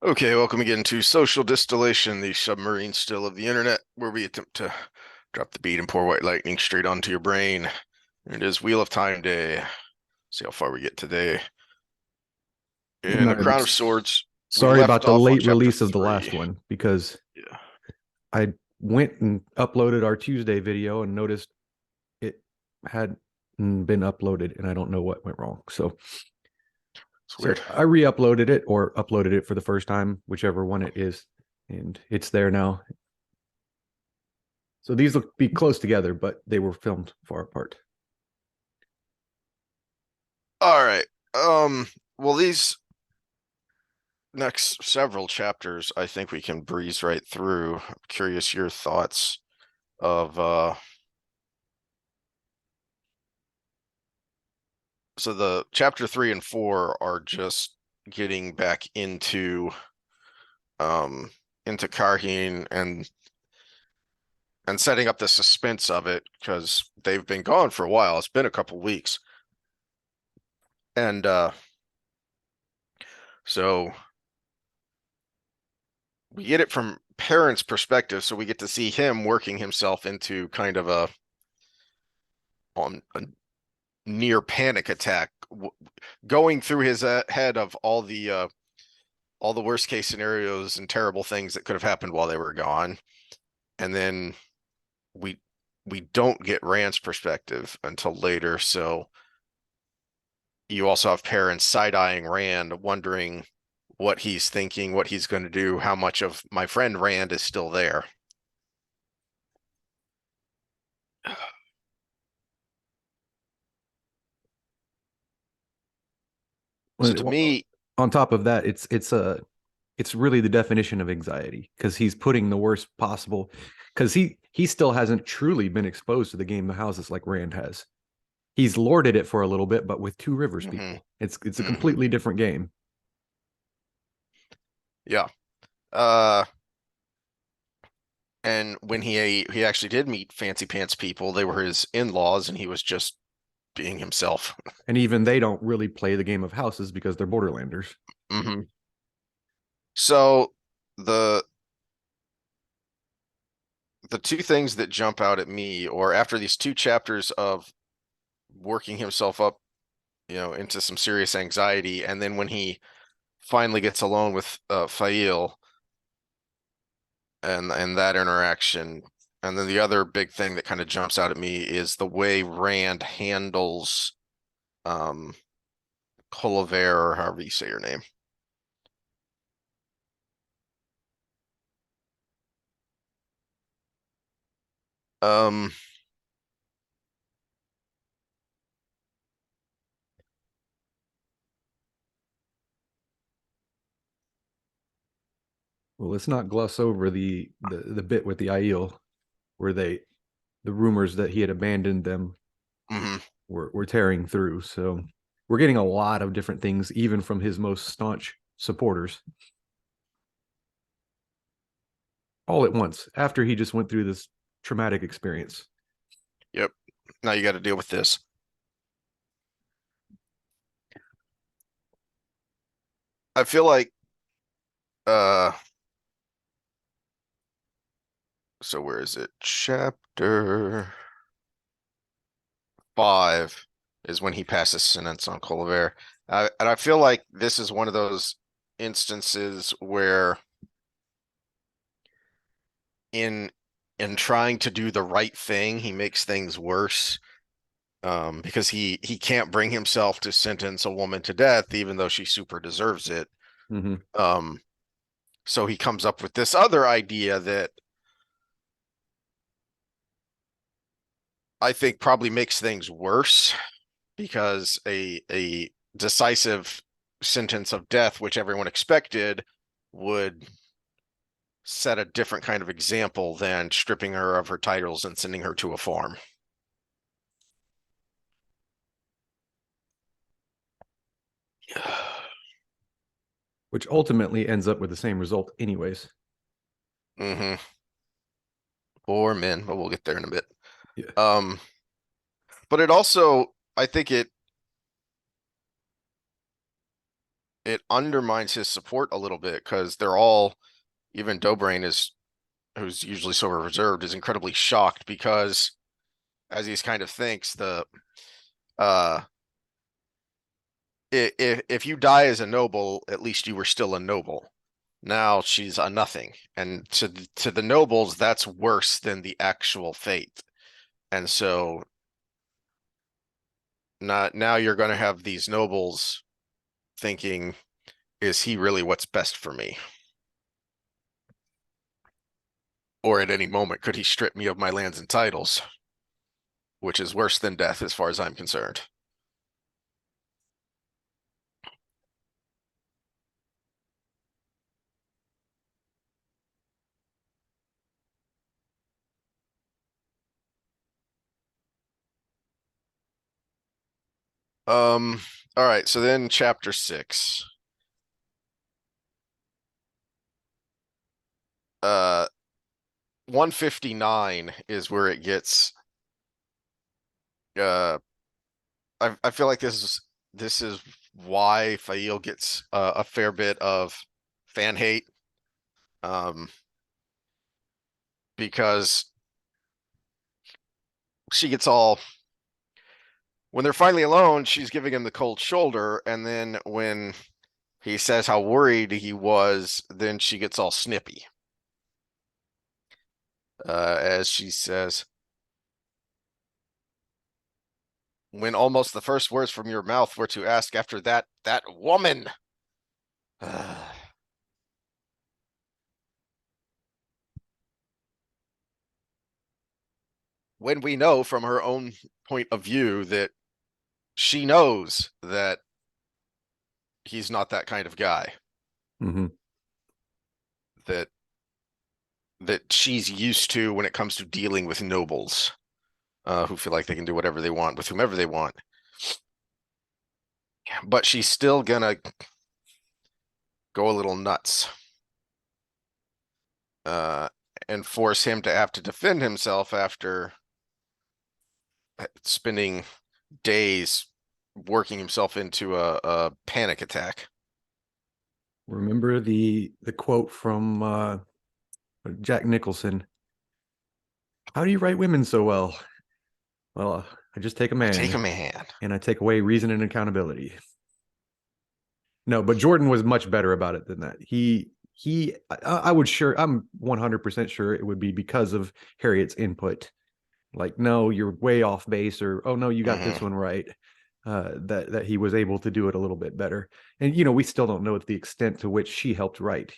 Okay, welcome again to Social Distillation, the submarine still of the internet, where we attempt to drop the beat and pour white lightning straight onto your brain. It is Wheel of Time Day. See how far we get today. And In A Crown of Swords, we sorry left about the off on late chapter release of the last 3. one because Yeah. I went and uploaded our Tuesday video and noticed it had been uploaded and I don't know what went wrong. So It's weird. so I re-uploaded it or uploaded it for the first time, whichever one it is, and it's there now. So these look be close together, but they were filmed far apart. All right. Well, these next several chapters, I think we can breeze right through. I'm curious your thoughts of so the chapter 3 and 4 are just getting back um into Carhein and setting up the suspense of it because they've been gone for a while. It's been a couple weeks. And so we get it from Perrin's perspective, so we get to see him working himself into kind of a near panic attack, going through his head of all the worst case scenarios and terrible things that could have happened while they were gone. And then we we don't get Rand's perspective until later, so you also have Perrin side-eyeing Rand, wondering what he's thinking, what he's going to do, how much of my friend Rand is still there. So to me, On top of that, it's really the definition of anxiety because he's putting the worst possible because he still hasn't truly been exposed to the game of houses like Rand has. He's lorded it for a little bit, but with Two Rivers mhm, people, it's a mhm, completely different game. yeah. Uh, and when he actually did meet Fancy Pants people, they were his in-laws, and he was just being himself. And even they don't really play the game of houses because they're Borderlanders. hmm So the the two things that jump out at me, or after these two chapters of working himself up, into some serious anxiety, and then when he finally gets alone with Fail and that interaction. And then the other big thing that kind of jumps out at me is the way Rand handles um Coliver, or however you say your name. Um Well, let's not gloss over the bit with the Aiel where the rumors that he had abandoned them mhm. were tearing through. So we're getting a lot of different things, even from his most staunch supporters, all at once after he just went through this traumatic experience. Yep. Now you got to deal with this. I feel like uh so where is it? Chapter 5 is when he passes sentence on Coliver. And I feel like this is one of those instances where in in trying to do the right thing, he makes things worse. Because he can't bring himself to sentence a woman to death, even though she super deserves it. Mm-hmm. Um, so he comes up with this other idea that I think probably makes things worse because a decisive sentence of death, which everyone expected, would set a different kind of example than stripping her of her titles and sending her to a farm. Which ultimately ends up with the same result, anyways. hmm Or men, but we'll get there in a bit. Yeah. Um, but it also, I think it undermines his support a little bit because they're all, even Dobrain is, who's usually so reserved, is incredibly shocked because, as he kind of thinks, uh if you die as a noble, at least you were still a noble. Now she's a nothing, and to the nobles, that's worse than the actual fate. And so now you're going to have these nobles thinking, is he really what's best for me? Or at any moment, could he strip me of my lands and titles? Which is worse than death as far as I'm concerned. All right, so then chapter 6. Uh 159 is where it gets uh I feel like this is why Fail gets a fair bit of fan hate. Um because she gets all, when they're finally alone, she's giving him the cold shoulder, and then when he says how worried he was, then she gets all snippy. As she says, when almost the first words from your mouth were to ask after that woman. When we know from her own point of view that she knows that he's not that kind of guy. Mm-hmm. That she's used to when it comes to dealing with nobles, who feel like they can do whatever they want with whomever they want. But she's still gonna go a little nuts, uh, and force him to have to defend himself after spending days working himself into a panic attack. Remember the quote from Jack Nicholson? How do you write women so well? Well, I just take a I take a man man. and I take away reason and accountability. No, but Jordan was much better about it than that. I would sure, I'm 100% sure it would be because of Harriet's input. Like, no, you're way off base, or oh no, you got this one right. That he was able to do it a little bit better. And we still don't know the extent to which she helped write.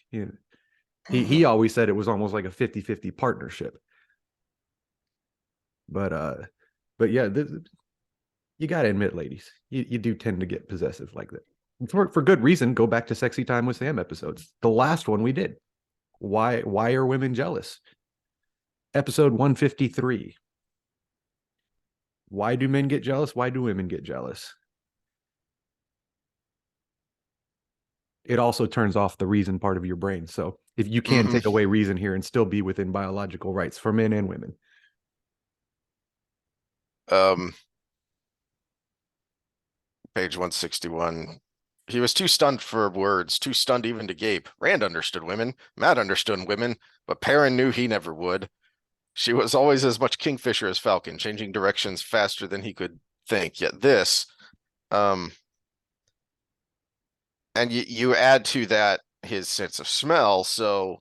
He always said it was almost like a 50-50 partnership. But yeah, you got to admit, ladies, you do tend to get possessive like that. For good reason. Go back to Sexy Time with Sam episodes. The last one we did. Why are women jealous? Episode 153. Why do men get jealous? Why do women get jealous? It also turns off the reason part of your brain. So if you can take away reason here and still be within biological rights for men and women. Page 161. He was too stunned for words, too stunned even to gape. Rand understood women, Matt understood women, but Perrin knew he never would. She was always as much Kingfisher as Falcon, changing directions faster than he could think. Yet this, and you add to that his sense of smell, so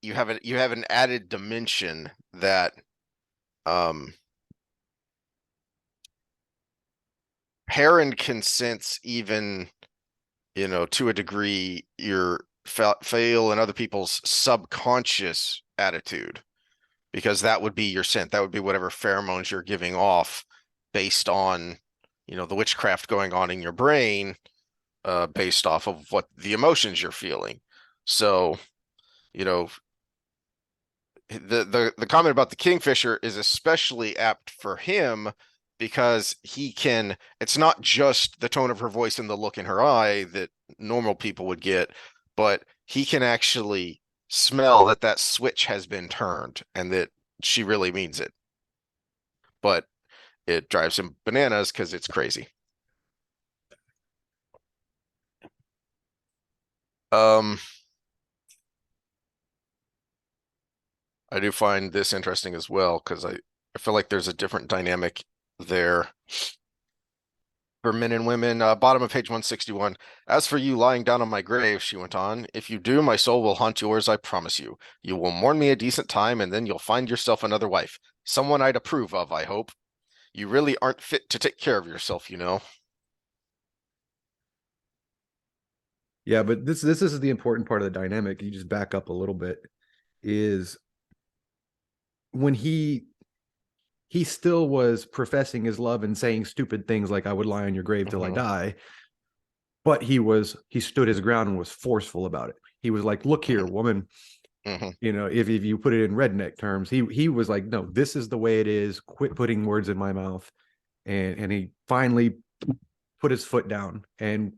you have an added dimension that Perrin can sense, even to a degree, your fail and other people's subconscious attitude, because that would be your scent. That would be whatever pheromones you're giving off based on, the witchcraft going on in your brain, based off of what the emotions you're feeling. So, the comment about the Kingfisher is especially apt for him because it's not just the tone of her voice and the look in her eye that normal people would get, but he can actually smell that switch has been turned and that she really means it. But it drives him bananas because it's crazy. Um, I do find this interesting as well because I feel like there's a different dynamic there for men and women. Bottom of page 161. As for you lying down on my grave, she went on, if you do, my soul will haunt yours, I promise you. You will mourn me a decent time, and then you'll find yourself another wife. Someone I'd approve of, I hope. You really aren't fit to take care of yourself, you know. Yeah, but this is the important part of the dynamic. You just back up a little bit. Is when he still was professing his love and saying stupid things like "I would lie on your grave till I Hmm. die," but he stood his ground and was forceful about it. He was like, "Look here, Hmm. woman." Hmm. If you put it in redneck terms, he was like, "No, this is the way it is. Quit putting words in my mouth." And he finally put his foot down, and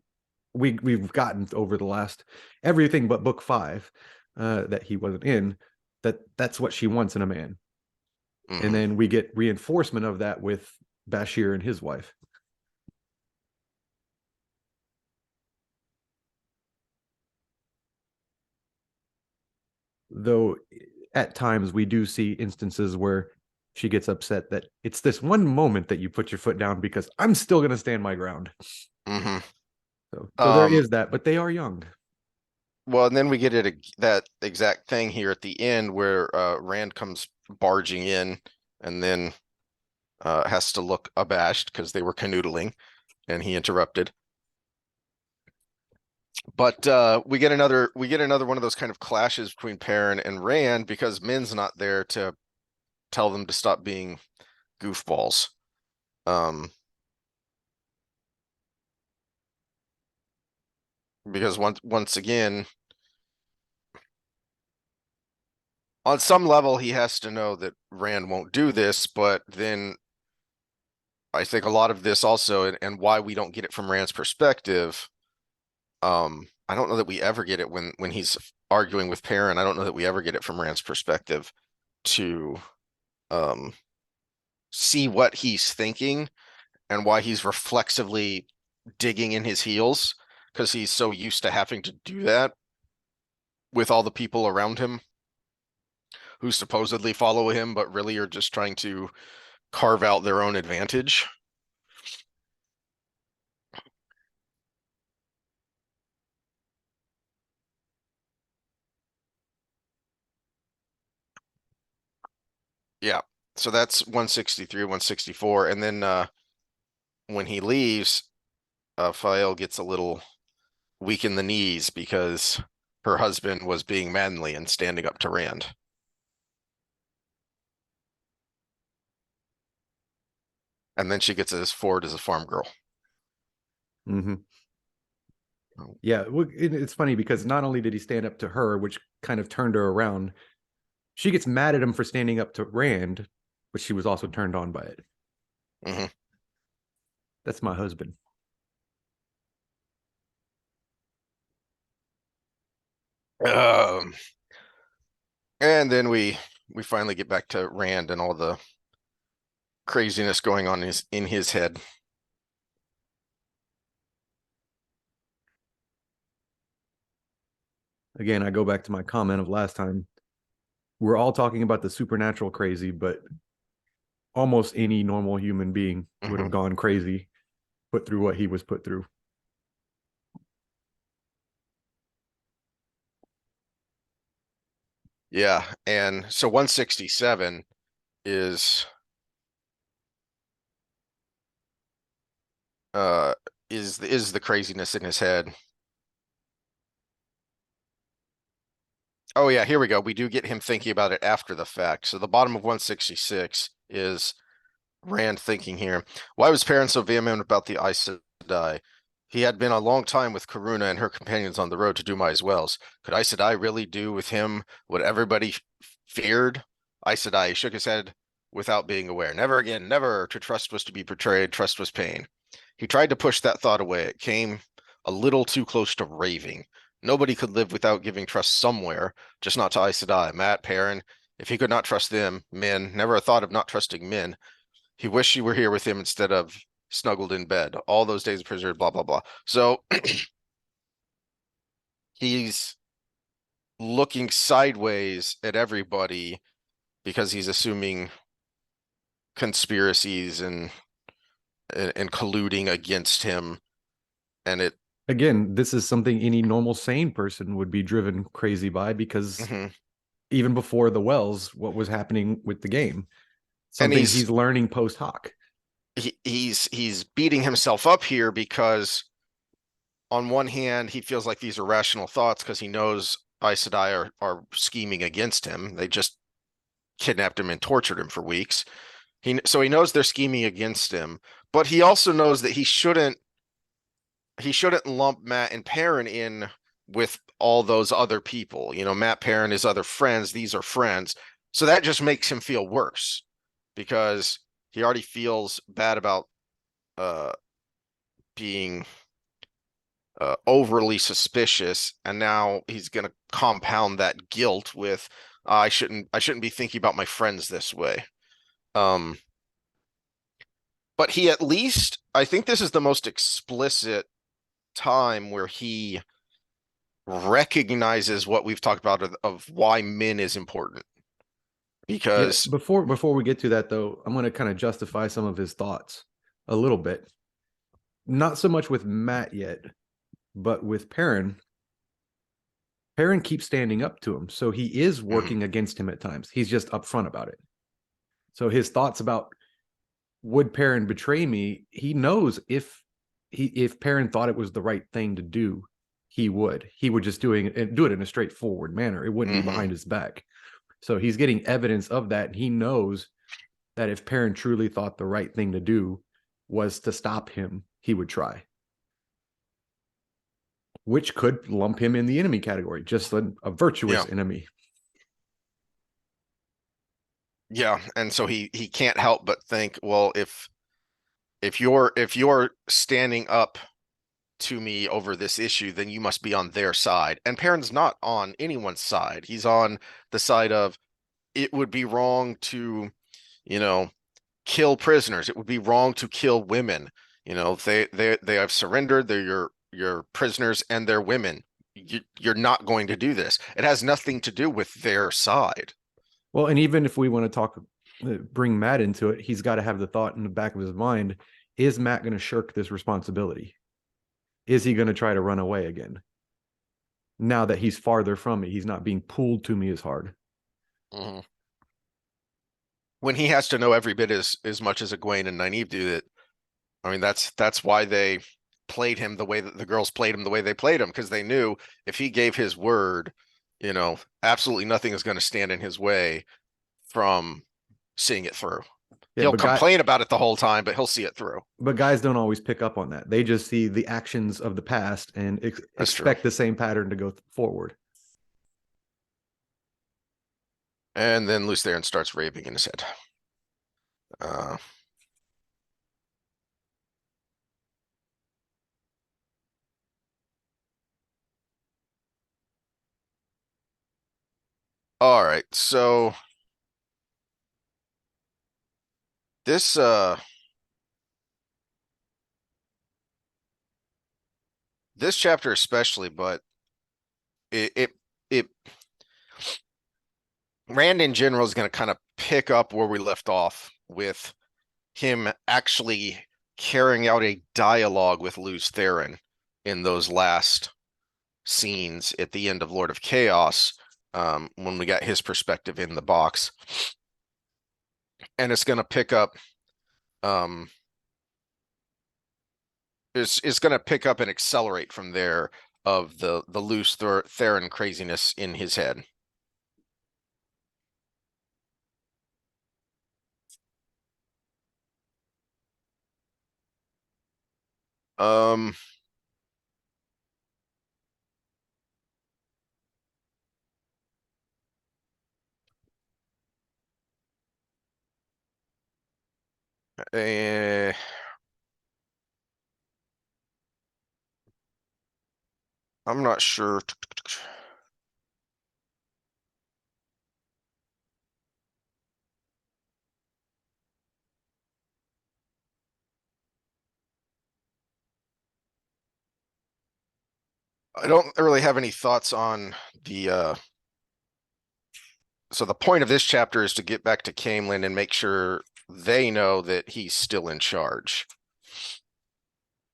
we've gotten over the last everything but book 5 that he wasn't in, that's what she wants in a man. And Hmm. then we get reinforcement of that with Bashir and his wife. Though at times we do see instances where she gets upset that it's this one moment that you put your foot down because I'm still going to stand my ground. Hmm. So there is that, but they are young. Well, and then we get that exact thing here at the end where Rand comes barging in and then has to look abashed because they were canoodling and he interrupted. But we get another one of those kind of clashes between Perrin and Rand because Min's not there to tell them to stop being goofballs. Um, because once again, on some level, he has to know that Rand won't do this, but then I think a lot of this also, and why we don't get it from Rand's perspective, I don't know that we ever get it when he's arguing with Perrin. I don't know that we ever get it from Rand's perspective to um see what he's thinking and why he's reflexively digging in his heels because he's so used to having to do that with all the people around him who supposedly follow him, but really are just trying to carve out their own advantage. Yeah. So that's 163, 164. And then when he leaves, Fael gets a little weak in the knees because her husband was being manly and standing up to Rand. And then she gets as forward as a farm girl. Mm-hmm. Yeah, it's funny because not only did he stand up to her, which kind of turned her around, she gets mad at him for standing up to Rand, but she was also turned on by it. Hmm. That's my husband. Um, and then we finally get back to Rand and all the craziness going on in his head. Again, I go back to my comment of last time. We're all talking about the supernatural crazy, but almost any normal human being would Hmm. have gone crazy, put through what he was put through. Yeah, and so 167 is uh is the craziness in his head. Oh yeah, here we go. We do get him thinking about it after the fact. So the bottom of 166 is Rand thinking here. Why was Perrin so vehement about the Aes Sedai? He had been a long time with Karuna and her companions on the road to Dumai's wells. Could Aes Sedai really do with him what everybody feared? Aes Sedai shook his head without being aware. Never again, never. To trust was to be betrayed. Trust was pain. He tried to push that thought away. It came a little too close to raving. Nobody could live without giving trust somewhere, just not to Aes Sedai. Mat, Perrin, if he could not trust them, men, never a thought of not trusting men. He wished she were here with him instead of snuggled in bed. All those days of prisoner, blah, blah, blah. So he's looking sideways at everybody because he's assuming conspiracies and colluding against him. And it Again, this is something any normal sane person would be driven crazy by, because mhm. even before the wells, what was happening with the game, And something he's learning post hoc. he's beating himself up here because on one hand he feels like these are rational thoughts because he knows Aes Sedai are scheming against him. They just kidnapped him and tortured him for weeks. So he knows they're scheming against him, but he also knows that he shouldn't lump Matt and Perrin in with all those other people. Matt, Perrin, his other friends, these are friends. So that just makes him feel worse because he already feels bad about uh being overly suspicious, and now he's going to compound that guilt with I shouldn't be thinking about my friends this way. Um, but he at least I think this is the most explicit time where he recognizes what we've talked about of why Min is important Yeah, because before we get to that though, I'm going to kind of justify some of his thoughts a little bit. Not so much with Matt yet, but with Perrin. Perrin keeps standing up to him, so he is mhm, working against him at times. He's just upfront about it. So his thoughts about would Perrin betray me, he knows if Perrin thought it was the right thing to do, he would. He would just do it in a straightforward manner. It wouldn't be mhm. behind his back. So he's getting evidence of that. And he knows that if Perrin truly thought the right thing to do was to stop him, he would try, which could lump him in the enemy category, just a Yeah, virtuous enemy. yeah, and so he can't help but think, well, if you're standing up to me over this issue, then you must be on their side. And Perrin's not on anyone's side. He's on the side of it would be wrong to, you know, kill prisoners. It would be wrong to kill women. They have surrendered. They're your prisoners and they're women. You're not going to do this. It has nothing to do with their side. Well, and even if we want to bring Matt into it, he's got to have the thought in the back of his mind: is Matt going to shirk this responsibility? Is he going to try to run away again? Now that he's farther from me, he's not being pulled to me as hard. Mhm. When he has to know every bit as much as Egwene and Nynaeve do that. I mean, that's why they played him the way that the girls played him the way they played him, because they knew if he gave his word, absolutely nothing is going to stand in his way from seeing it through. Yeah, He'll complain about it the whole time, but he'll see it through. but guys don't always pick up on that. They just see the actions of the past and That's true. expect the same pattern to go forward. And then Lews Therin starts raving in his head. Uh, all right, so this this chapter especially, but it Rand in general is going to kind of pick up where we left off with him actually carrying out a dialogue with Lews Therin in those last scenes at the end of Lord of Chaos, when we got his perspective in the box. And it's going to pick up, um, it's going to pick up and accelerate from there of the Lews Therin craziness in his head. Um, eh, I'm not sure. I don't really have any thoughts on the so the point of this chapter is to get back to Camelin and make sure they know that he's still in charge.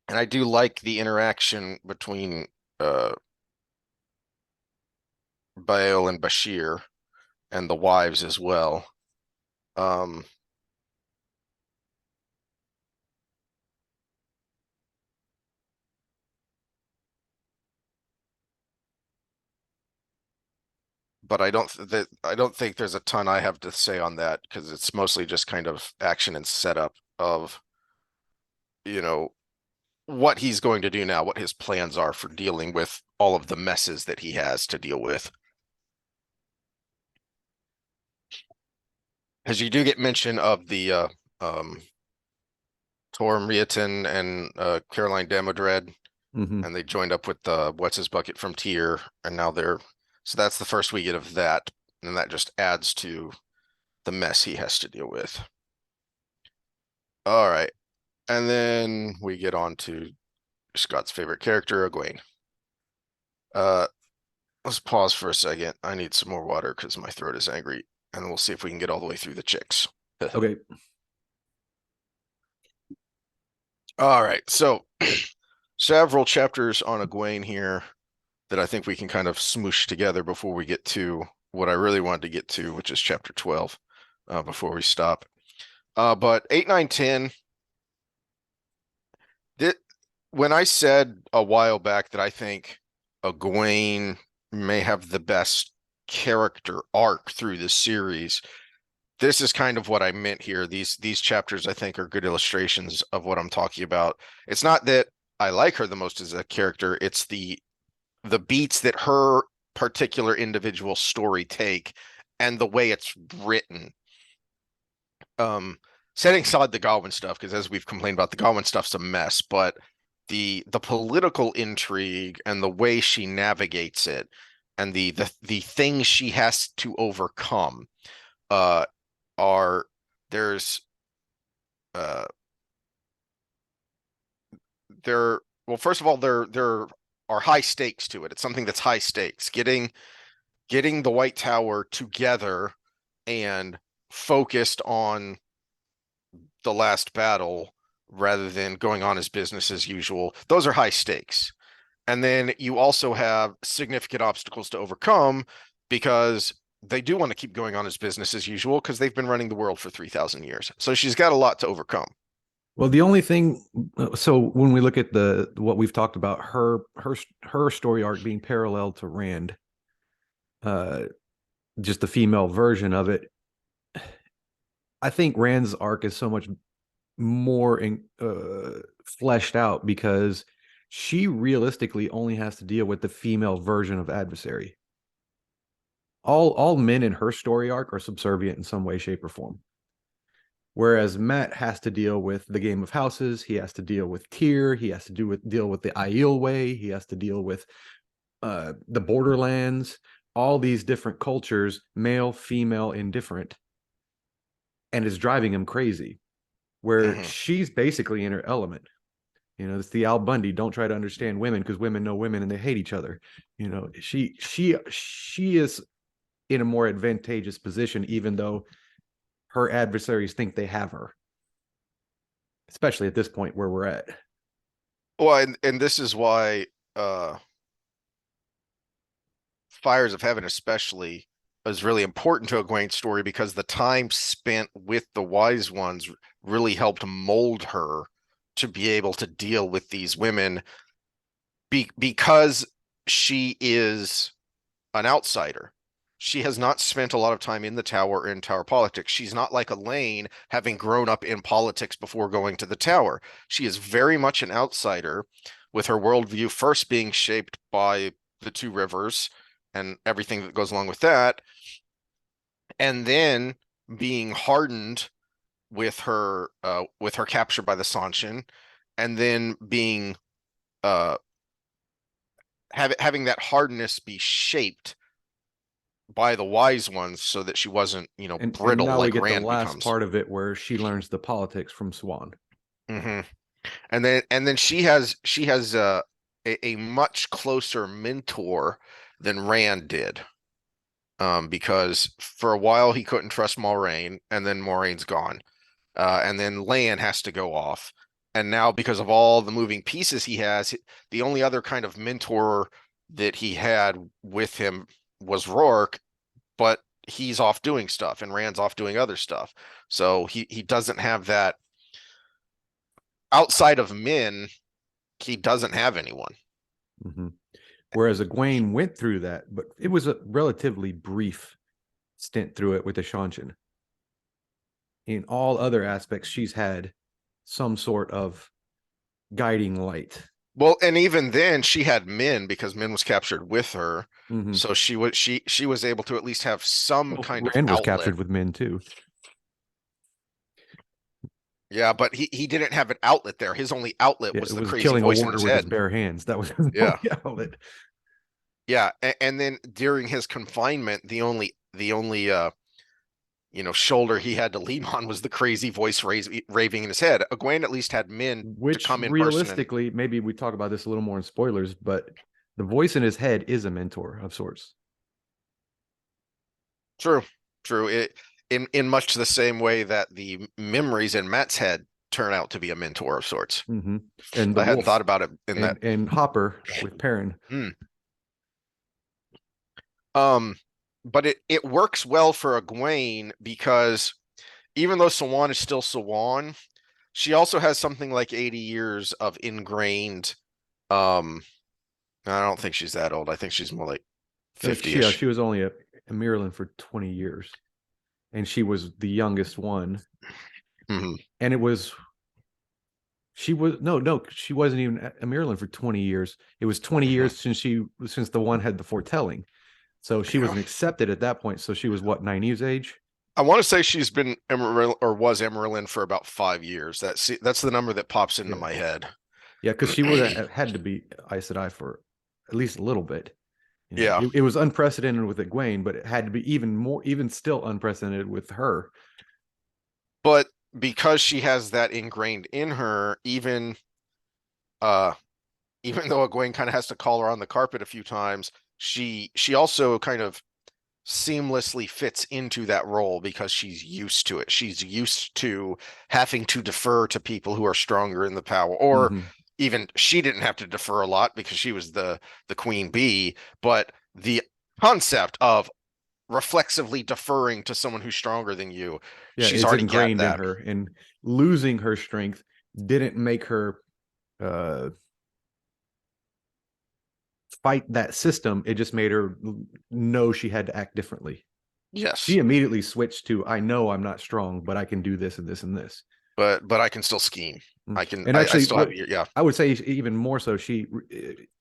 And I do like the interaction between Baal and Bashir and the wives as well. Um, but I don't think there's a ton I have to say on that because it's mostly just kind of action and setup of, you know, what he's going to do now, what his plans are for dealing with all of the messes that he has to deal with. As you do get mention of the um Torm Riatin and Caroline Damodred, Hmm. and they joined up with what's his bucket from Tyr, and now they're so that's the first we get of that, and that just adds to the mess he has to deal with. All right, and then we get on to Scott's favorite character, Egwene. Uh, let's pause for a second. I need some more water because my throat is angry, and we'll see if we can get all the way through the chicks. Okay. All right, so several chapters on Egwene here that I think we can kind of smoosh together before we get to what I really wanted to get to, which is chapter 12, before we stop. But 8, 9, 10, when I said a while back that I think Egwene may have the best character arc through the series, this is kind of what I meant here. These chapters I think are good illustrations of what I'm talking about. It's not that I like her the most as a character, it's the beats that her particular individual story take and the way it's written. Um, Setting aside the Godwin stuff, because as we've complained about, the Godwin stuff's a mess, but the political intrigue and the way she navigates it and the things she has to overcome uh are there's uh there well, first of all, there are high stakes to it. It's something that's high stakes. Getting the White Tower together and focused on the last battle rather than going on as business as usual. Those are high stakes. And then you also have significant obstacles to overcome because they do want to keep going on as business as usual because they've been running the world for 3,000 years. So she's got a lot to overcome. Well, the only thing, so when we look at the what we've talked about, her story arc being parallel to Rand, uh, just the female version of it, I think Rand's arc is so much more fleshed out because she realistically only has to deal with the female version of adversary. All men in her story arc are subservient in some way, shape, or form. Whereas Matt has to deal with the game of houses, he has to deal with Tyr, he has to deal with the Aiel way, he has to deal with the borderlands, all these different cultures, male, female, indifferent, and is driving him crazy. Where Mhm. she's basically in her element. You know, it's the Al Bundy. Don't try to understand women because women know women and they hate each other. You know, she is in a more advantageous position, even though her adversaries think they have her, especially at this point where we're at. Well, and this is why uh Fires of Heaven especially is really important to Egwene's story because the time spent with the wise ones really helped mold her to be able to deal with these women because she is an outsider. She has not spent a lot of time in the tower in tower politics. She's not like Elaine, having grown up in politics before going to the tower. She is very much an outsider, with her worldview first being shaped by the two rivers and everything that goes along with that, and then being hardened with her capture by the Sanshin, and then being uh having that hardness be shaped by the wise ones so that she wasn't, And brittle now we like get the Rand last becomes. part of it where she learns the politics from Siuan. Hmm And then she has a much closer mentor than Rand did. Because for a while he couldn't trust Moiraine, and then Moiraine's gone. And then Lan has to go off. And now, because of all the moving pieces he has, the only other kind of mentor that he had with him was Rourke, but he's off doing stuff and Rand's off doing other stuff. So he doesn't have that outside of Min, he doesn't have anyone. Mm-hmm. Whereas Egwene went through that, but it was a relatively brief stint through it with the Shanshan. In all other aspects, she's had some sort of guiding light. Well, and even then she had Min because Min was captured with her. Mm-hmm. So she was able to at least have some kind of Rand was outlet. captured with men too. Yeah, but he didn't have an outlet there. His only outlet Yeah, was it the was crazy killing a voice in warder his with his head. bare hands. That was his Yeah. only outlet. Yeah, and then during his confinement, the only shoulder he had to lean on was the crazy voice raving in his head. Egwene at least had Min to Which come in person and realistically, maybe we talk about this a little more in spoilers, but the voice in his head is a mentor of sorts. true, true. It in much the same way that the memories in Matt's head turn out to be a mentor of sorts. Mm-hmm. And the I hadn't wolf thought about it in that. and Hopper with Perrin. Hmm. But it works well for Egwene because even though Siuan is still Siuan, she also has something like 80 years of ingrained. I don't think she's that old. I think she's more like 50-ish. She was only a Mirlin for 20 years, and she was the youngest one. Mm-hmm. And it was she wasn't even a Mirlin for 20 years. It was 20 Mm-hmm. years since the one had the foretelling. So she wasn't accepted at that point. So she was what, Nynaeve's age? I want to say she's been was Emerald for about 5 years. That's the number that pops into my head. Yeah, because she would have had to be Aes Sedai for at least a little bit. Yeah. It was unprecedented with Egwene, but it had to be even still unprecedented with her. But because she has that ingrained in her, even though Egwene kind of has to call her on the carpet a few times, she also kind of seamlessly fits into that role because she's used to it. She's used to having to defer to people who are stronger in the power, or even she didn't have to defer a lot because she was the queen bee, but the concept of reflexively deferring to someone who's stronger than you, she's it's already got ingrained in her, and losing her strength didn't make her fight that system. It just made her know she had to act differently. Yes. She immediately switched to, I know I'm not strong, but I can do this and this and this. But I can still scheme. I can. And actually, I still have, yeah. I would say even more so. She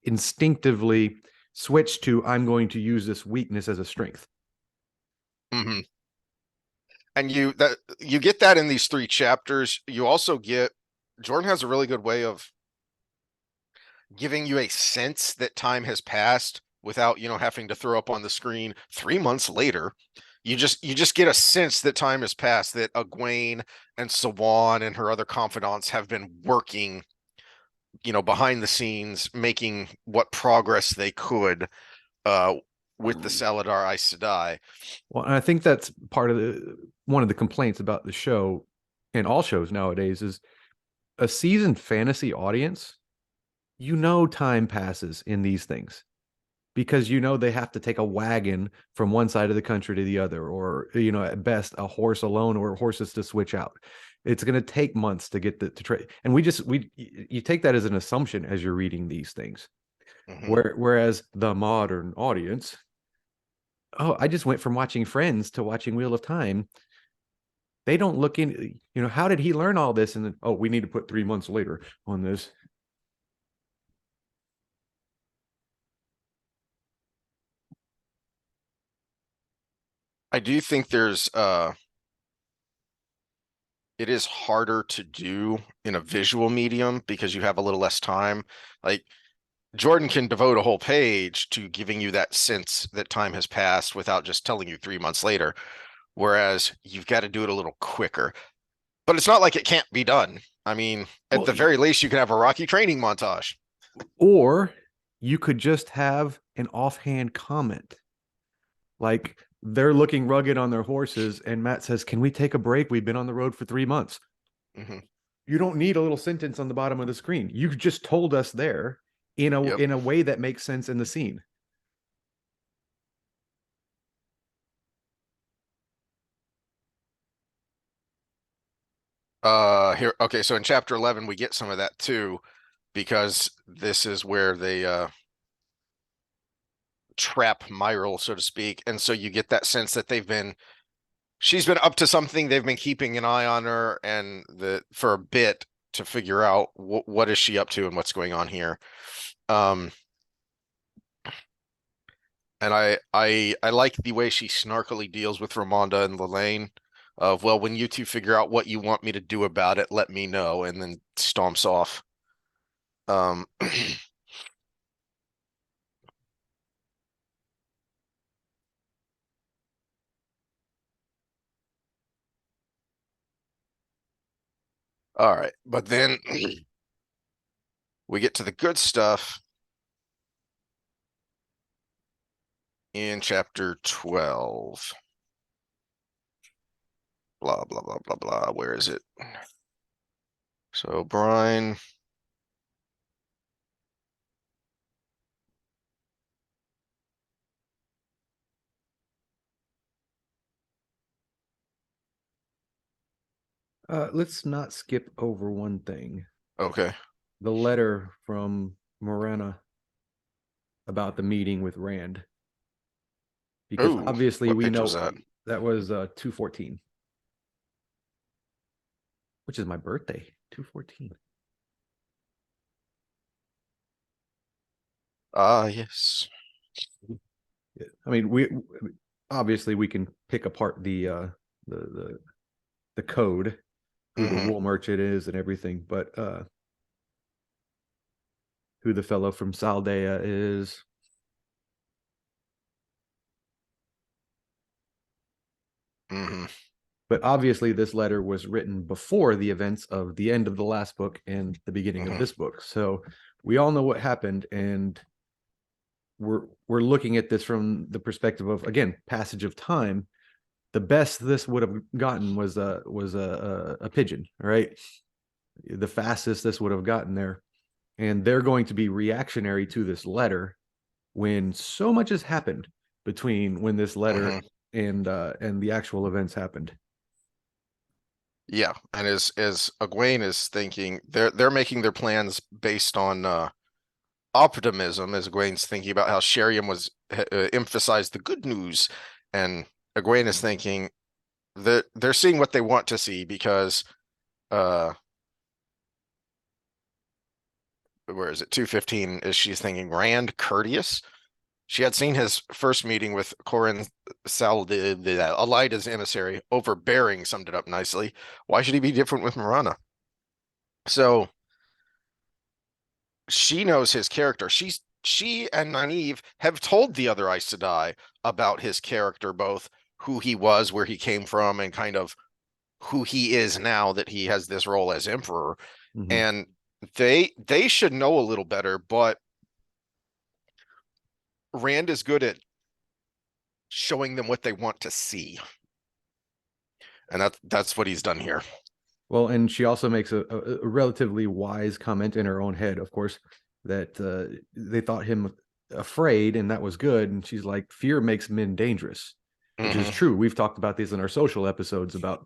instinctively switched to, I'm going to use this weakness as a strength. Mm-hmm. And you get that in these 3 chapters. You also get Jordan has a really good way of giving you a sense that time has passed without having to throw up on the screen 3 months later. You just get a sense that time has passed, that Egwene and Siuan and her other confidants have been working behind the scenes, making what progress they could with the Saladar Aes Sedai. Well, and I think that's part of one of the complaints about the show, and all shows nowadays, is a seasoned fantasy audience. Time passes in these things because they have to take a wagon from one side of the country to the other, or at best a horse alone, or horses to switch out. It's going to take months to get to trade, and you take that as an assumption as you're reading these things. Whereas the modern audience, I just went from watching Friends to watching Wheel of Time. They don't look in, how did he learn all this? And then, we need to put 3 months later on this. I do think it is harder to do in a visual medium because you have a little less time. Like Jordan can devote a whole page to giving you that sense that time has passed without just telling you 3 months later. Whereas you've got to do it a little quicker. But it's not like it can't be done. I mean, at the very least, you can have a Rocky training montage. Or you could just have an offhand comment. Like they're looking rugged on their horses, and Matt says, "Can we take a break? We've been on the road for 3 months." Hmm. You don't need a little sentence on the bottom of the screen. You just told us there in a Yep. in a way that makes sense in the scene. Here, okay, so in chapter 11 we get some of that too, because this is where they trap Myril, so to speak. And so you get that sense that she's been up to something. They've been keeping an eye on her and for a bit to figure out what is she up to and what's going on here. Um, and I like the way she snarkily deals with Ramonda and Lelaine of, well, when you two figure out what you want me to do about it, let me know, and then stomps off. Um, all right, but then we get to the good stuff in chapter 12. Blah, blah, blah, blah, blah. Where is it? So, Brian. Let's not skip over one thing. Okay. The letter from Morena about the meeting with Rand. Because Ooh, obviously what we page was know that? that was 214, which is my birthday, 214. Ah, yes. I mean, we obviously we can pick apart the the code, who the Mm-hmm. wool merchant is and everything, but who the fellow from Saldea is. Mm-hmm. But obviously, this letter was written before the events of the end of the last book and the beginning of Mm-hmm. this book. So we all know what happened, and we're looking at this from the perspective of, again, passage of time. The best this would have gotten was a pigeon, right? The fastest this would have gotten there, and they're going to be reactionary to this letter when so much has happened between when this letter Mm-hmm. and the actual events happened. Yeah, and as Egwene is thinking, they're making their plans based on optimism, as Egwene's thinking about how Sheriam was emphasized the good news, and Egwene is thinking that they're seeing what they want to see because uh where is it? 215 is she's thinking Rand courteous. She had seen his first meeting with Corin Sal, the Elida's emissary. Overbearing summed it up nicely. Why should he be different with Marana? So she knows his character. She and Nynaeve have told the other Aes Sedai about his character, both who he was, where he came from, and kind of who he is now that he has this role as emperor. Mm-hmm. And they should know a little better, but Rand is good at showing them what they want to see. And that's what he's done here. Well, and she also makes a relatively wise comment in her own head, of course, that they thought him afraid, and that was good. And she's like, fear makes men dangerous, which is Mm-hmm. true. We've talked about these in our social episodes about,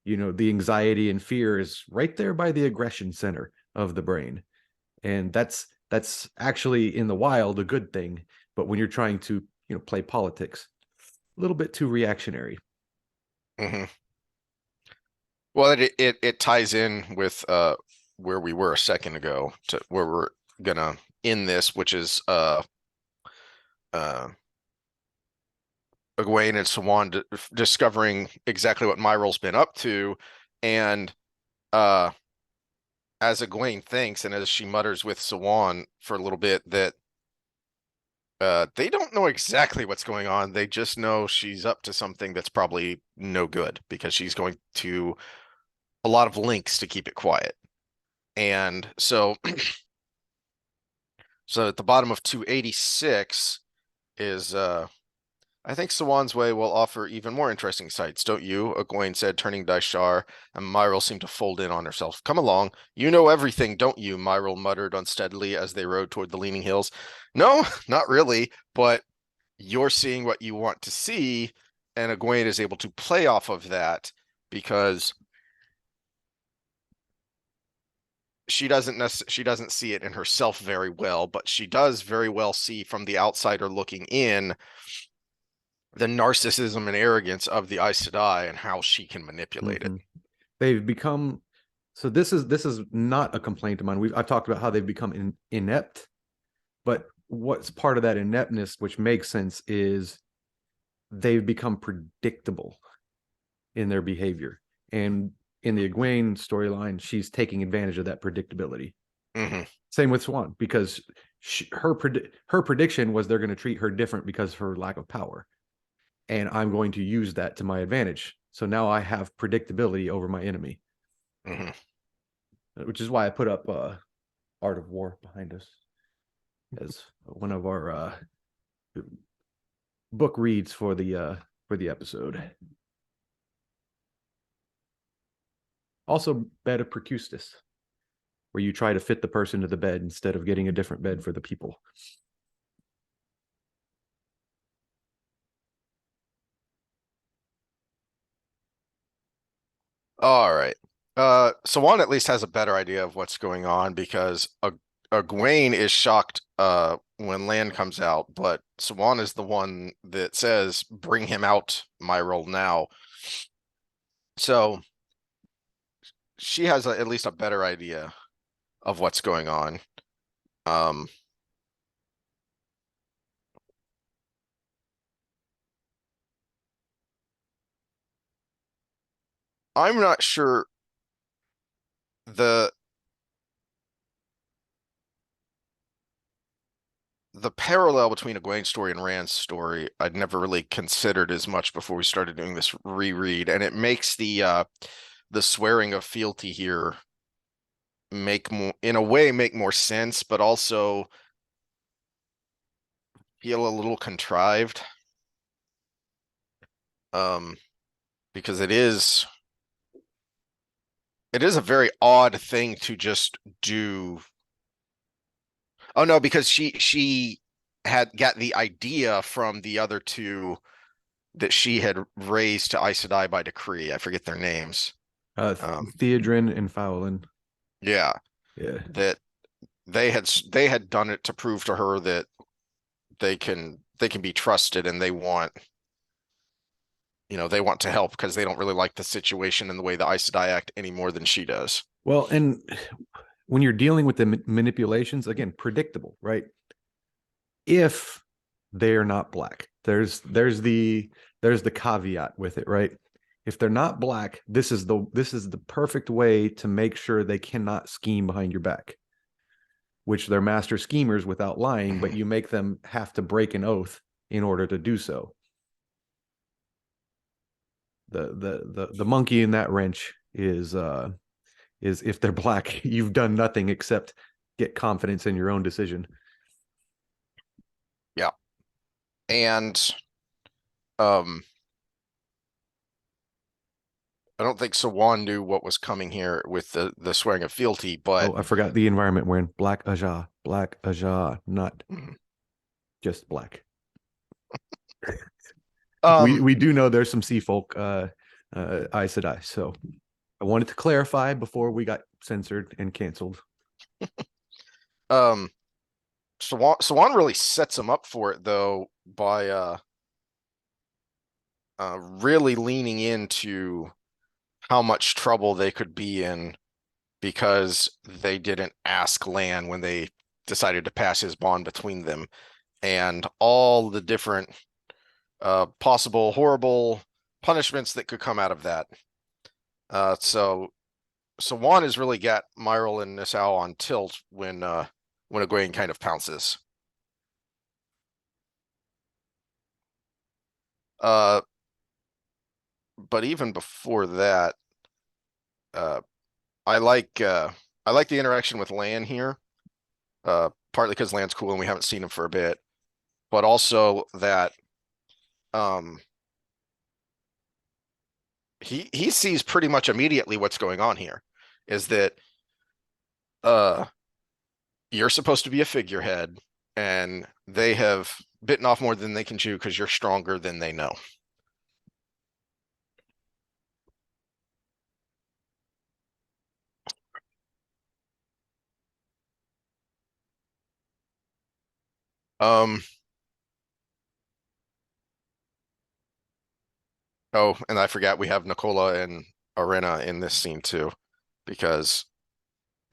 the anxiety and fear is right there by the aggression center of the brain. And that's actually in the wild a good thing. But when you're trying to, play politics, a little bit too reactionary. Mm-hmm. Well, it ties in with where we were a second ago to where we're gonna end this, which is uh Egwene and Siuan discovering exactly what Myril's been up to, and uh as Egwene thinks and as she mutters with Siuan for a little bit that they don't know exactly what's going on. They just know she's up to something that's probably no good because she's going to a lot of links to keep it quiet. And so So at the bottom of 286 is I think Siuan's way will offer even more interesting sights, don't you? Egwene said, turning to Ishar, and Myril seemed to fold in on herself. Come along. You know everything, don't you? Myril muttered unsteadily as they rode toward the leaning hills. No, not really, but you're seeing what you want to see, and Egwene is able to play off of that because she doesn't see it in herself very well, but she does very well see from the outsider looking in the narcissism and arrogance of the Aes Sedai and how she can manipulate it. They've become so. This is not a complaint of mine. I've talked about how they've become inept, but what's part of that ineptness, which makes sense, is they've become predictable in their behavior. And in the Egwene storyline, she's taking advantage of that predictability. Same with Siuan, because her prediction was they're going to treat her different because of her lack of power. And I'm going to use that to my advantage. So now I have predictability over my enemy. Which is why I put up Art of War behind us as one of our book reads for the episode. Also, Bed of Percustus, where you try to fit the person to the bed instead of getting a different bed for the people. All right. Siuan at least has a better idea of what's going on because Egwene is shocked when Lan comes out, but Siuan is the one that says, "Bring him out, Myril, now." So she has at least a better idea of what's going on. I'm not sure the parallel between Egwene's story and Rand's story I'd never really considered as much before we started doing this reread, and it makes the swearing of fealty here make more sense, but also feel a little contrived. Because it is a very odd thing to just do. Oh no, because she had got the idea from the other two that she had raised to Aes Sedai by decree. I forget their names. Theodrin and Fowlin. Yeah. That they had done it to prove to her that they can be trusted, and they want to help because they don't really like the situation and the way the Aes Sedai act any more than she does. Well, and when you're dealing with the manipulations, again, predictable, right? If they're not black, there's the caveat with it, right? If they're not black, this is the perfect way to make sure they cannot scheme behind your back, which they're master schemers without lying, but you make them have to break an oath in order to do so. The monkey in that wrench is if they're black, you've done nothing except get confidence in your own decision. Yeah. And I don't think Siuan knew what was coming here with the swearing of fealty, but I forgot the environment we're in. Black Aja, not just black. We do know there's some sea folk Aes Sedai, so I wanted to clarify before we got censored and canceled. Siuan really sets him up for it though by really leaning into how much trouble they could be in because they didn't ask Lan when they decided to pass his bond between them, and all the different possible horrible punishments that could come out of that. So Siuan has really got Myril and Nassau on tilt when Egwene kind of pounces. But even before that, I like the interaction with Lan here. partly because Land's cool and we haven't seen him for a bit, but also that he sees pretty much immediately what's going on here. Is that you're supposed to be a figurehead, and they have bitten off more than they can chew because you're stronger than they know. Um. Oh, and I forgot we have Nicola and Arena in this scene too, because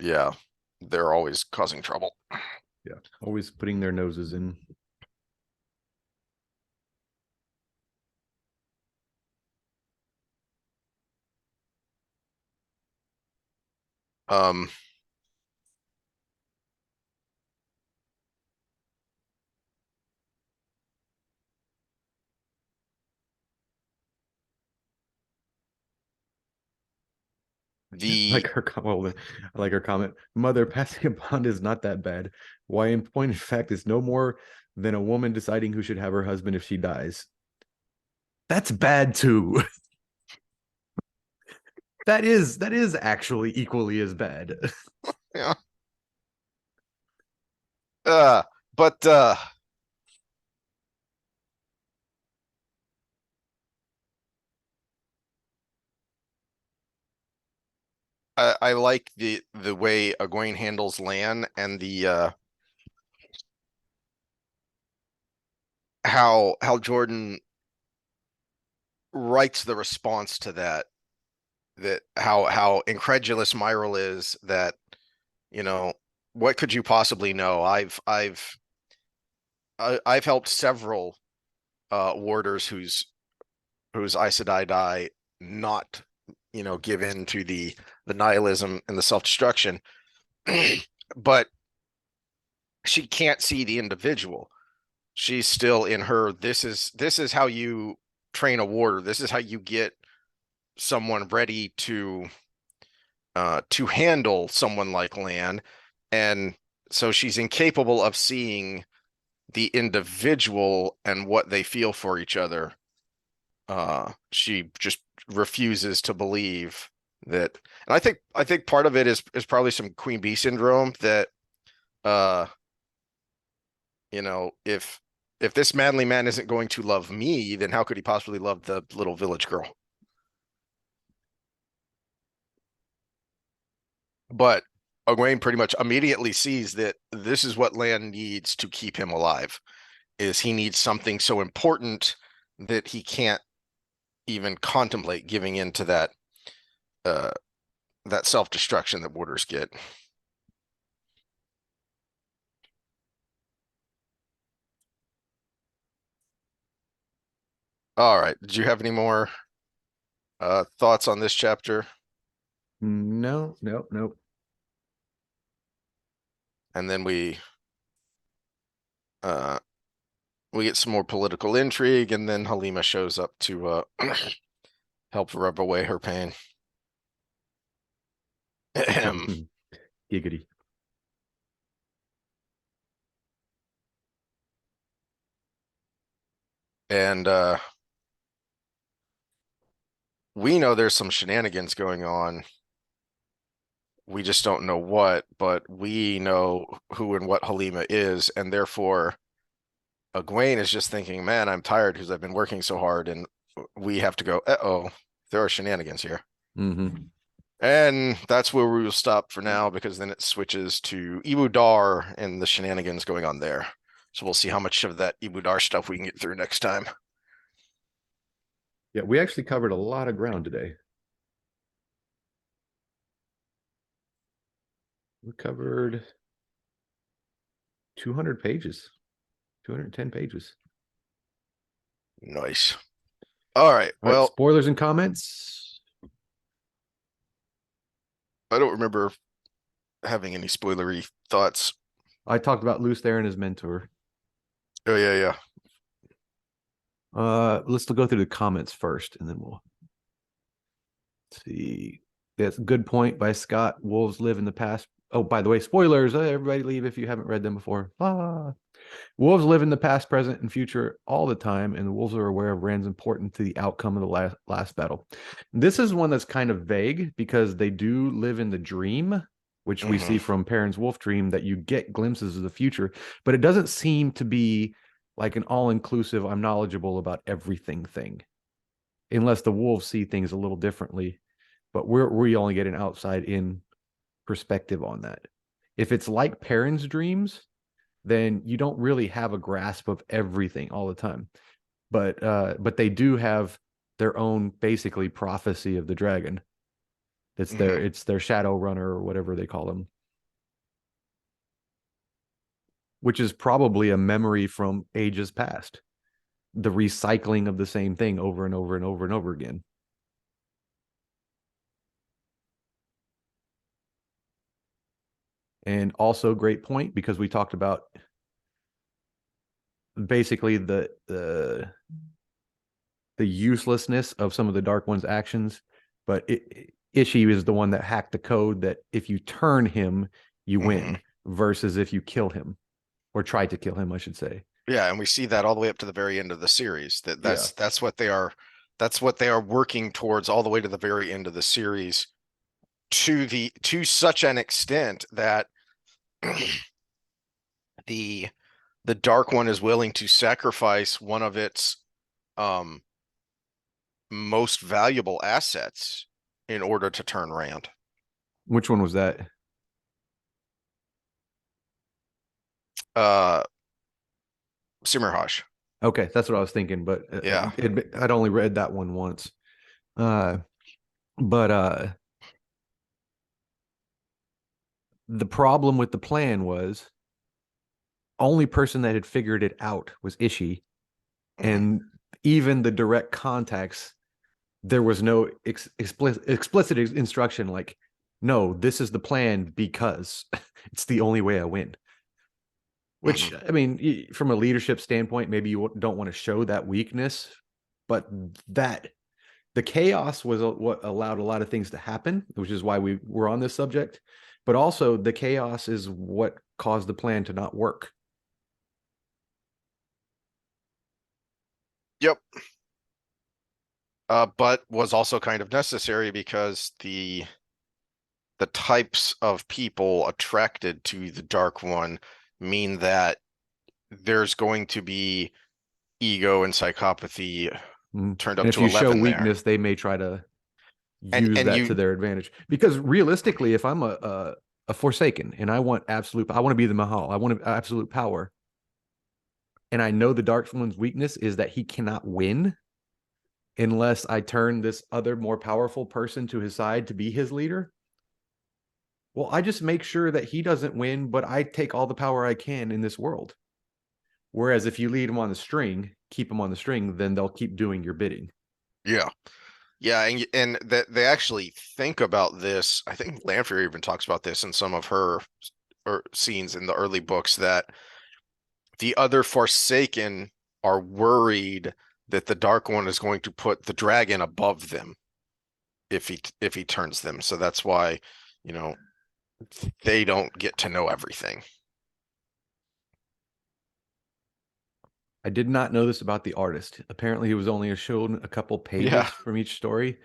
yeah, they're always causing trouble. Yeah, always putting their noses in. Um. The Like her well, I like her comment. Mother, passing a bond is not that bad. Why, in point of fact, is no more than a woman deciding who should have her husband if she dies. That's bad too. That is actually equally as bad. yeah. Uh, but I like the way Egwene handles Lan and the how Jordan writes the response to that, that how incredulous Myril is, that you know, what could you possibly know? I've helped several warders whose Aes Sedai not, give in to the nihilism and the self-destruction. But she can't see the individual. She's still in her, this is how you train a warder. This is how you get someone ready to handle someone like Lan. And so she's incapable of seeing the individual and what they feel for each other. She just refuses to believe that. And I think part of it is probably some Queen Bee syndrome, that uh if this manly man isn't going to love me, then how could he possibly love the little village girl? But Egwene pretty much immediately sees that this is what Lan needs to keep him alive, is he needs something so important that he can't even contemplate giving into uh that self-destruction that warders get. All right. Did you have any more thoughts on this chapter? No, no. And then uh we get some more political intrigue, and then Halima shows up to help rub away her pain. Giggity. And we know there's some shenanigans going on. We just don't know what, but we know who and what Halima is, and therefore Egwene is just thinking, man, I'm tired because I've been working so hard, and we have to go, uh-oh, there are shenanigans here. Mm-hmm. And that's where we will stop for now, because then it switches to Ibu Dar and the shenanigans going on there. So we'll see how much of that Ibu Dar stuff we can get through next time. Yeah, we actually covered a lot of ground today. We covered 200 pages, 210 pages. Nice. All right. All right, Well, spoilers and comments. I don't remember having any spoilery thoughts. I talked about Luce there and his mentor. Oh, yeah. Let's go through the comments first, and then we'll see. That's a good point by Scott. Wolves live in the past Oh, by the way, spoilers. Everybody leave if you haven't read them before. Ah. Wolves live in the past, present, and future all the time, and the wolves are aware of Rand's important to the outcome of the last battle. This is one that's kind of vague because they do live in the dream, which we Hmm. see from Perrin's wolf dream, that you get glimpses of the future, but it doesn't seem to be like an all-inclusive, I'm knowledgeable about everything thing, unless the wolves see things a little differently. But we only get an outside in perspective on that. If it's like Perrin's dreams, then you don't really have a grasp of everything all the time. But they do have their own basically prophecy of the dragon. Hmm. It's their shadow runner or whatever they call them, which is probably a memory from ages past. The recycling of the same thing over and over and over and over again. And also great point because we talked about basically the uselessness of some of the Dark One's actions, but Ishii is the one that hacked the code that if you turn him, you Hmm. win, versus if you kill him or try to kill him, I should say. Yeah, and we see that all the way up to the very end of the series. Yeah, That's what they are. That's what they are working towards all the way to the very end of the series, to such an extent that the the Dark One is willing to sacrifice one of its um most valuable assets in order to turn Rand. which one was that? Uh, Simmerhosh. Okay, that's what I was thinking, but Yeah. I'd only read that one once. Uh, but the problem with the plan was only person that had figured it out was Ishii, Hmm. and even the direct contacts there was no explicit instruction like, no, this is the plan because it's the only way I win. Hmm. Which, I mean, from a leadership standpoint, maybe you don't want to show that weakness, but that the chaos was what allowed a lot of things to happen, which is why we were on this subject. But also, the chaos is what caused the plan to not work. Yep. But was also kind of necessary because the types of people attracted to the Dark One mean that there's going to be ego and psychopathy Mm. turned And up if to you show 11 there. weakness, they may try to And use and that you to their advantage. Because realistically, if I'm a Forsaken and I want absolute, I want to be the Mahal, I want absolute power, and I know the Dark One's weakness is that he cannot win unless I turn this other more powerful person to his side to be his leader. Well, I just make sure that he doesn't win, but I take all the power I can in this world. Whereas if you lead him on the string, keep him on the string, then they'll keep doing your bidding. yeah. Yeah, and that they actually think about this. I think Lanfear even talks about this in some of her scenes in the early books that the other Forsaken are worried that the Dark One is going to put the dragon above them if he turns them. So that's why, you know, they don't get to know everything. I did not know this about the artist. Apparently, he was only shown a couple Yeah. pages from each story.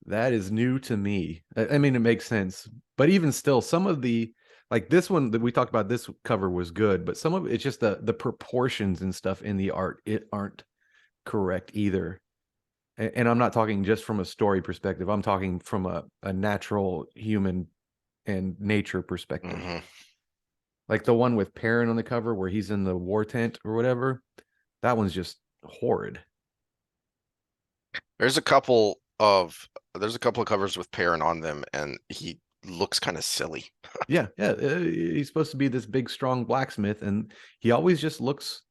That is new to me. I mean, it makes sense, but even still, some of the like this one that we talked about, this cover was good, but some of it's just the proportions and stuff in the art it aren't correct either. And I'm not talking just from a story perspective. I'm talking from a natural human and nature perspective. Hmm. Like the one with Perrin on the cover where he's in the war tent or whatever. That one's just horrid. There's a couple of there's a couple of covers with Perrin on them, and he looks kind of silly. Yeah, yeah. He's supposed to be this big, strong blacksmith, and he always just looks.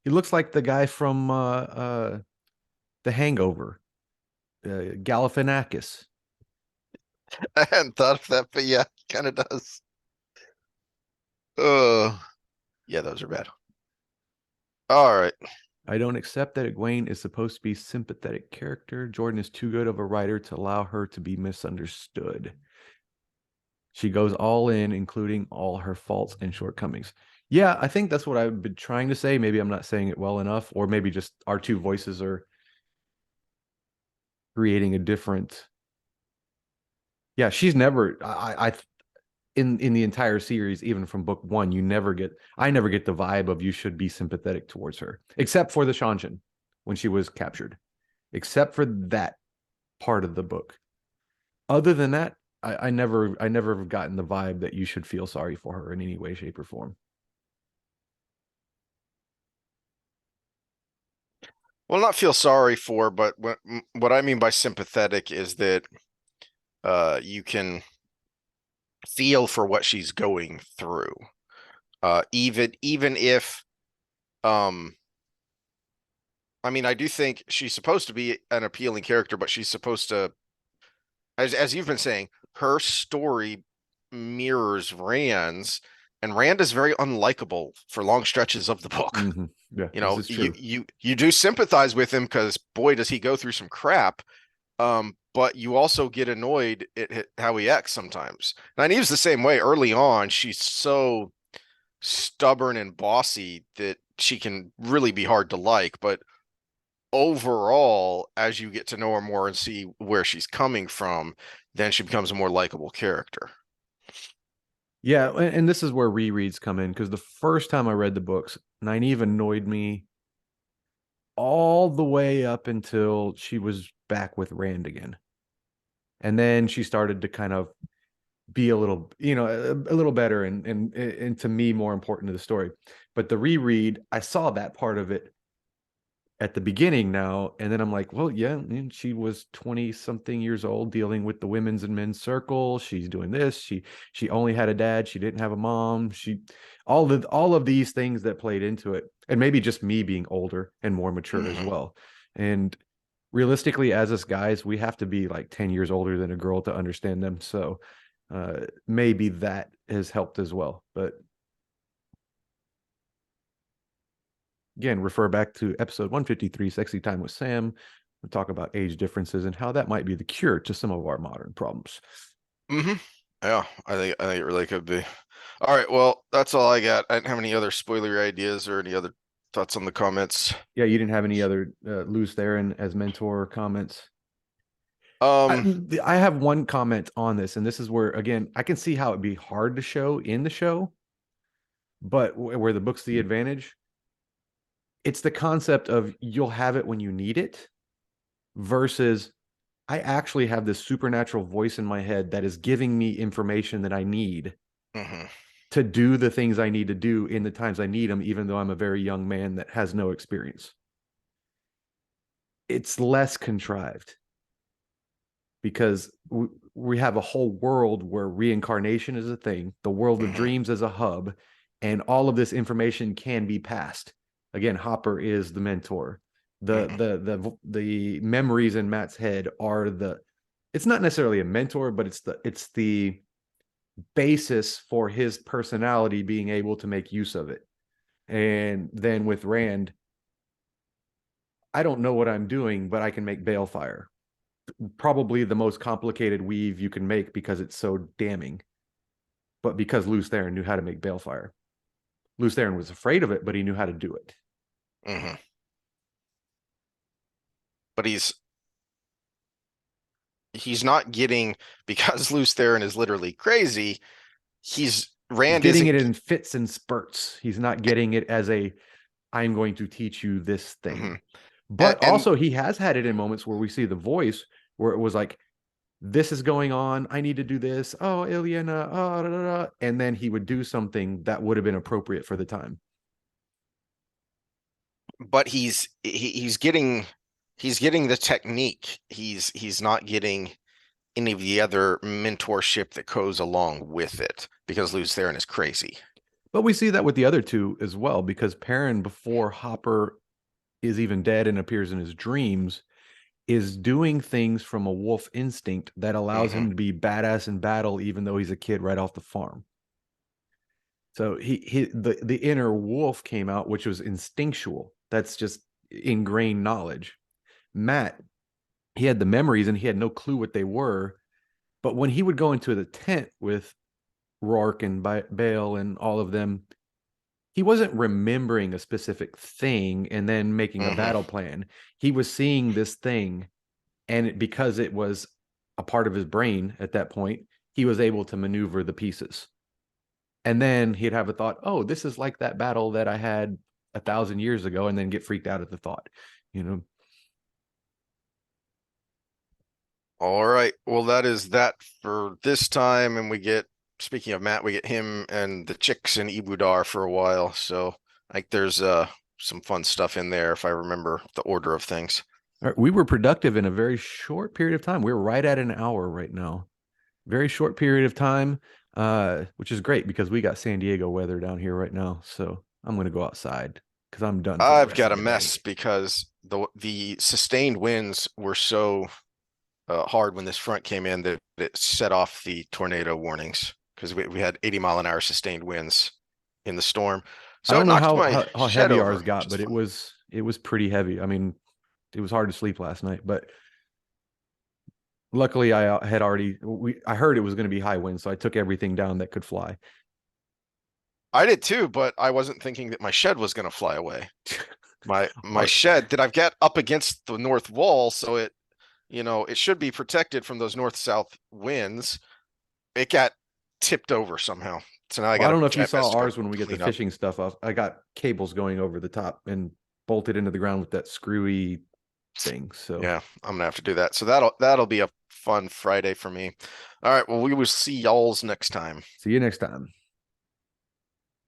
He looks like the guy from The Hangover, Galifianakis. I hadn't thought of that, but yeah, he kind of does. Uh, yeah, those are bad. All right. I don't accept that Egwene is supposed to be a sympathetic character. Jordan is too good of a writer to allow her to be misunderstood. She goes all in, including all her faults and shortcomings. Yeah, I think that's what I've been trying to say. Maybe I'm not saying it well enough, or maybe just our two voices are creating a different. Yeah, she's never. I in the entire series, even from book one, I never get the vibe of you should be sympathetic towards her, except for the Shanshan when she was captured, except for that part of the book. Other than that, I never have gotten the vibe that you should feel sorry for her in any way, shape, or form. Well, not feel sorry for, but what I mean by sympathetic is that you can feel for what she's going through. Even if um I mean, I do think she's supposed to be an appealing character, but she's supposed to, as you've been saying, her story mirrors Rand's, and Rand is very unlikable for long stretches of the book. Mm-hmm. Yeah, You this know, is true. you do sympathize with him because boy, does he go through some crap. But you also get annoyed at how he acts sometimes. And he was the same way early on. She's so stubborn and bossy that she can really be hard to like. But overall, as you get to know her more and see where she's coming from, then she becomes a more likable character. Yeah, and this is where rereads come in because the first time I read the books, Nynaeve annoyed me all the way up until she was back with Rand again. And then she started to kind of be a little, a little better and to me more important to the story. But the reread, I saw that part of it at the beginning now, and then I'm like, well, yeah, she was 20 something years old dealing with the women's and men's circle. She's doing this. She only had a dad. She didn't have a mom. She all of these things that played into it, and maybe just me being older and more mature as Mm-hmm. well. And realistically, as us guys, we have to be like 10 years older than a girl to understand them. So maybe that has helped as well. But again, refer back to episode 153, Sexy Time with Sam. We talk about age differences and how that might be the cure to some of our modern problems. Mm-hmm. Yeah, I think it really could be. All right, well, that's all I got. I didn't have any other spoiler ideas or any other thoughts on the comments. Yeah, you didn't have any other Luz Theron as mentor comments. I, Um, I have one comment on this, and this is where, again, I can see how it'd be hard to show in the show, but where the book's the advantage, it's the concept of you'll have it when you need it versus I actually have this supernatural voice in my head that is giving me information that I need mhm. to do the things I need to do in the times I need them, even though I'm a very young man that has no experience. It's less contrived because we have a whole world where reincarnation is a thing, the world of Mhm. dreams is a hub, and all of this information can be passed. Again, Hopper is the mentor. Mhm. The memories in Matt's head are the. It's not necessarily a mentor, but it's the basis for his personality being able to make use of it. And then with Rand, I don't know what I'm doing, but I can make balefire. Probably the most complicated weave you can make because it's so damning. But because Lews Therin knew how to make balefire. Lews Therin was afraid of it, but he knew how to do it. Mhm. But he's not getting because Lews Therin is literally crazy. He's Rand getting it isn't. in fits and spurts. He's not getting it as a I'm going to teach you this Mhm. thing. and, But and also he has had it in moments where we see the voice where it was like, this is going on. I need to do this. Oh, Ilyana. Oh, da, da, da. And then he would do something that would have been appropriate for the time. but he's getting the technique. He's not getting any of the other mentorship that goes along with it because Lews Therin is crazy. But we see that with the other two as well, because Perrin, before Hopper is even dead and appears in his dreams, is doing things from a wolf instinct that allows Mhm. him to be badass in battle, even though he's a kid right off the farm. So the inner wolf came out, which was instinctual. That's just ingrained knowledge. Matt, he had the memories and he had no clue what they were. But when he would go into the tent with Rourke and Bale and all of them, he wasn't remembering a specific thing and then making a battle plan. He was seeing this thing, and because it was a part of his brain at that point, he was able to maneuver the pieces. And then he'd have a thought, oh, this is like that battle that I had 1,000 years ago, and then get freaked out at the thought, you know. All right. Well, that is that for this time. And we get, speaking of Matt, we get him and the chicks in Ibudar for a while. So like there's some fun stuff in there if I remember the order of things. All right, we were productive in a very short period of time. We're right at an hour right now. Very short period of time, which is great because we got San Diego weather down here right now. So I'm going to go outside because I'm done for the I've rest got of a the day. mess because the sustained winds were so hard when this front came in that it set off the tornado warnings because we had 80-mile-an-hour sustained winds in the storm. I So it don't know knocked my how shed heavy over, ours which got, is but fun. it was pretty heavy. I mean, it was hard to sleep last night, but luckily I had already I heard it was going to be high wind, so I took everything down that could fly. I did too, but I wasn't thinking that my shed was going to fly away. My Our, shed that I've got up against the north wall, so it, it should be protected from those north-south winds. It got tipped over somehow. So now I well, I got don't know if to you I saw messed up ours when we get the clean up. fishing stuff off. I got cables going over the top and bolted into the ground with that screwy thing. So Yeah, I'm gonna have to do that. So that'll be a fun Friday for me. All right, well, we will see y'all's next time. see you next time.